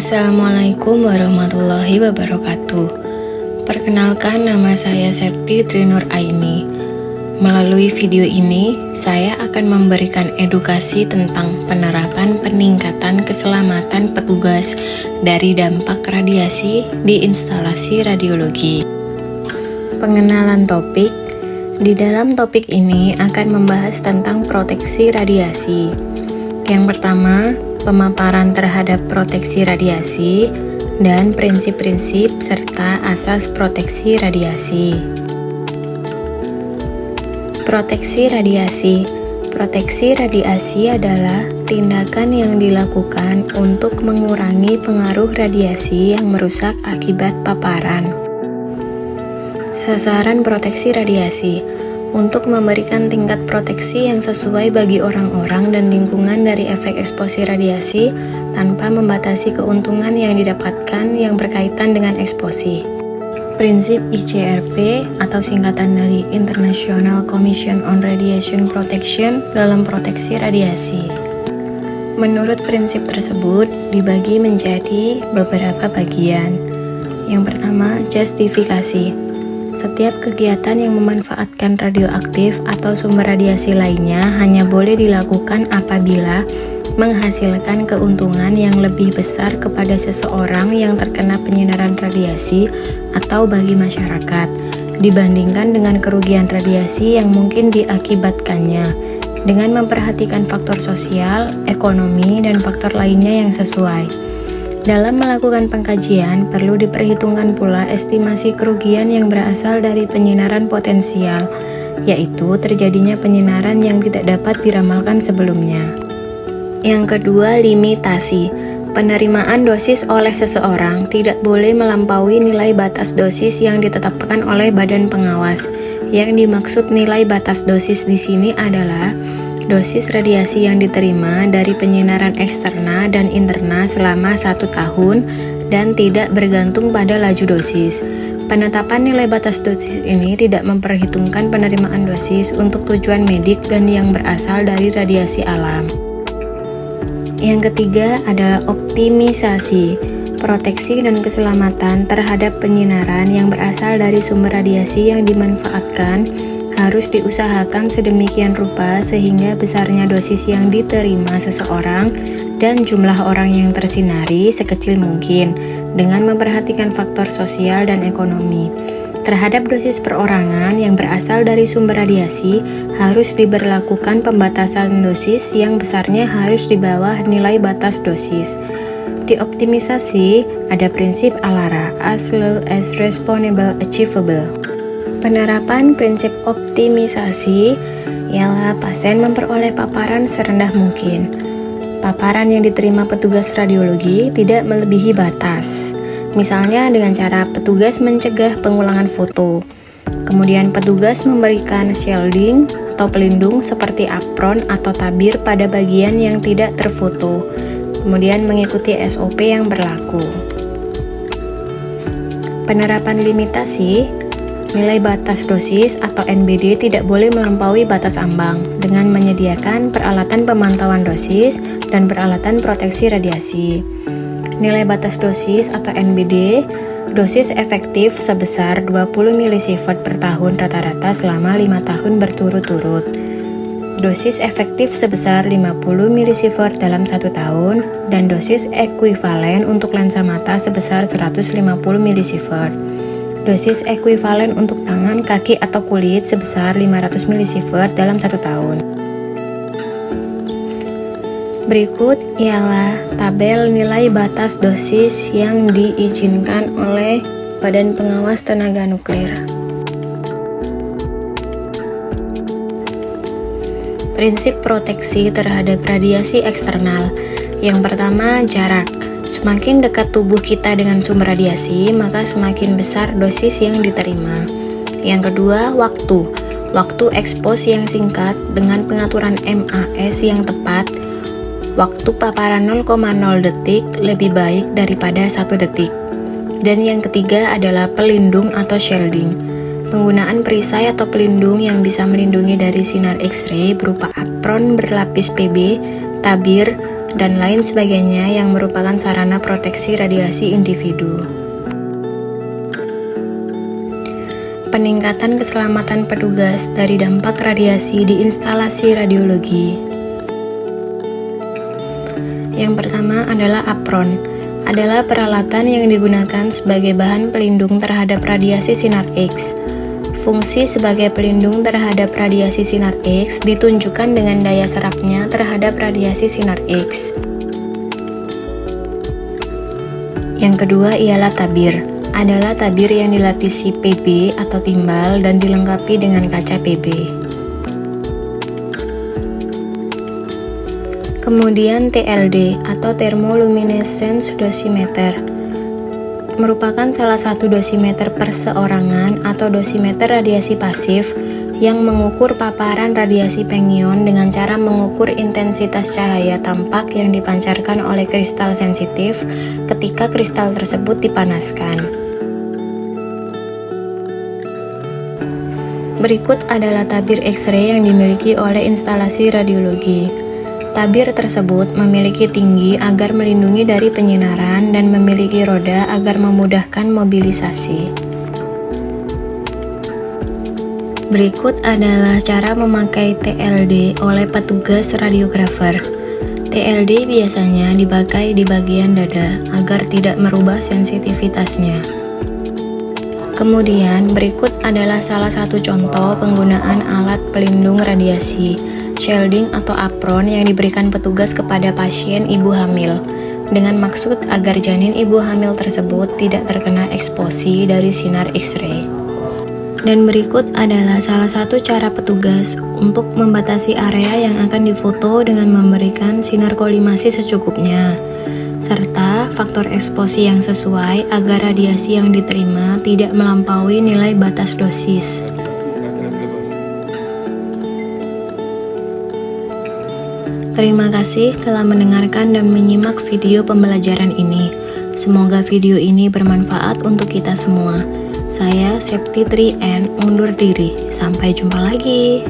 Assalamualaikum warahmatullahi wabarakatuh. Perkenalkan, nama saya Septi Trinur Aini. Melalui video ini, saya akan memberikan edukasi tentang penerapan peningkatan keselamatan petugas dari dampak radiasi di instalasi radiologi. Pengenalan topik. Di dalam topik ini akan membahas tentang proteksi radiasi. Yang pertama, pemaparan terhadap proteksi radiasi dan prinsip-prinsip serta asas proteksi radiasi. Proteksi radiasi. Proteksi radiasi adalah tindakan yang dilakukan untuk mengurangi pengaruh radiasi yang merusak akibat paparan. Sasaran proteksi radiasi untuk memberikan tingkat proteksi yang sesuai bagi orang-orang dan lingkungan dari efek eksposi radiasi tanpa membatasi keuntungan yang didapatkan yang berkaitan dengan eksposi. Prinsip ICRP atau singkatan dari International Commission on Radiation Protection dalam proteksi radiasi. Menurut prinsip tersebut dibagi menjadi beberapa bagian. Yang pertama, justifikasi. Setiap kegiatan yang memanfaatkan radioaktif atau sumber radiasi lainnya hanya boleh dilakukan apabila menghasilkan keuntungan yang lebih besar kepada seseorang yang terkena penyinaran radiasi atau bagi masyarakat, dibandingkan dengan kerugian radiasi yang mungkin diakibatkannya, dengan memperhatikan faktor sosial, ekonomi, dan faktor lainnya yang sesuai. Dalam melakukan pengkajian, perlu diperhitungkan pula estimasi kerugian yang berasal dari penyinaran potensial, yaitu terjadinya penyinaran yang tidak dapat diramalkan sebelumnya. Yang kedua, limitasi. Penerimaan dosis oleh seseorang tidak boleh melampaui nilai batas dosis yang ditetapkan oleh badan pengawas. Yang dimaksud nilai batas dosis di sini adalah dosis radiasi yang diterima dari penyinaran eksterna dan interna selama 1 tahun dan tidak bergantung pada laju dosis. Penetapan nilai batas dosis ini tidak memperhitungkan penerimaan dosis untuk tujuan medik dan yang berasal dari radiasi alam. Yang ketiga adalah optimisasi. Proteksi dan keselamatan terhadap penyinaran yang berasal dari sumber radiasi yang dimanfaatkan harus diusahakan sedemikian rupa sehingga besarnya dosis yang diterima seseorang dan jumlah orang yang tersinari sekecil mungkin dengan memperhatikan faktor sosial dan ekonomi. Terhadap dosis perorangan yang berasal dari sumber radiasi harus diberlakukan pembatasan dosis yang besarnya harus di bawah nilai batas dosis. Di optimisasi ada prinsip ALARA, as low as reasonable achievable. Penerapan prinsip optimisasi ialah pasien memperoleh paparan serendah mungkin. Paparan yang diterima petugas radiologi tidak melebihi batas. Misalnya dengan cara petugas mencegah pengulangan foto. Kemudian petugas memberikan shielding atau pelindung seperti apron atau tabir pada bagian yang tidak terfoto. Kemudian mengikuti SOP yang berlaku. Penerapan limitasi. Nilai batas dosis atau NBD tidak boleh melampaui batas ambang dengan menyediakan peralatan pemantauan dosis dan peralatan proteksi radiasi. Nilai batas dosis atau NBD, dosis efektif sebesar 20 milisievert per tahun rata-rata selama 5 tahun berturut-turut. Dosis efektif sebesar 50 milisievert dalam 1 tahun dan dosis ekuivalen untuk lensa mata sebesar 150 milisievert. Dosis ekuivalen untuk tangan, kaki, atau kulit sebesar 500 milisievert dalam 1 tahun. Berikut ialah tabel nilai batas dosis yang diizinkan oleh Badan Pengawas Tenaga Nuklir. Prinsip proteksi terhadap radiasi eksternal. Yang pertama, jarak. Semakin dekat tubuh kita dengan sumber radiasi, maka semakin besar dosis yang diterima. Yang kedua, waktu. Waktu ekspos yang singkat dengan pengaturan MAS yang tepat. Waktu paparan 0,0 detik lebih baik daripada 1 detik. Dan yang ketiga adalah pelindung atau shielding. Penggunaan perisai atau pelindung yang bisa melindungi dari sinar X-ray berupa apron berlapis PB, tabir, dan lain sebagainya yang merupakan sarana proteksi radiasi individu. Peningkatan keselamatan petugas dari dampak radiasi di instalasi radiologi. Yang pertama adalah apron, adalah peralatan yang digunakan sebagai bahan pelindung terhadap radiasi sinar X. Fungsi sebagai pelindung terhadap radiasi sinar X ditunjukkan dengan daya serapnya terhadap radiasi sinar X. Yang kedua ialah tabir, adalah tabir yang dilapisi PB atau timbal dan dilengkapi dengan kaca PB. Kemudian TLD atau thermoluminescence dosimeter merupakan salah satu dosimeter perseorangan atau dosimeter radiasi pasif yang mengukur paparan radiasi pengion dengan cara mengukur intensitas cahaya tampak yang dipancarkan oleh kristal sensitif ketika kristal tersebut dipanaskan. Berikut adalah tabir X-ray yang dimiliki oleh instalasi radiologi. Tabir tersebut memiliki tinggi agar melindungi dari penyinaran dan memiliki roda agar memudahkan mobilisasi. Berikut adalah cara memakai TLD oleh petugas radiografer. TLD biasanya dipakai di bagian dada agar tidak merubah sensitivitasnya. Kemudian berikut adalah salah satu contoh penggunaan alat pelindung radiasi, shielding atau apron yang diberikan petugas kepada pasien ibu hamil, dengan maksud agar janin ibu hamil tersebut tidak terkena eksposi dari sinar X-ray. Dan berikut adalah salah satu cara petugas untuk membatasi area yang akan difoto dengan memberikan sinar kolimasi secukupnya, serta faktor eksposi yang sesuai agar radiasi yang diterima tidak melampaui nilai batas dosis. Terima kasih telah mendengarkan dan menyimak video pembelajaran ini. Semoga video ini bermanfaat untuk kita semua. Saya Septi Tri N undur diri. Sampai jumpa lagi.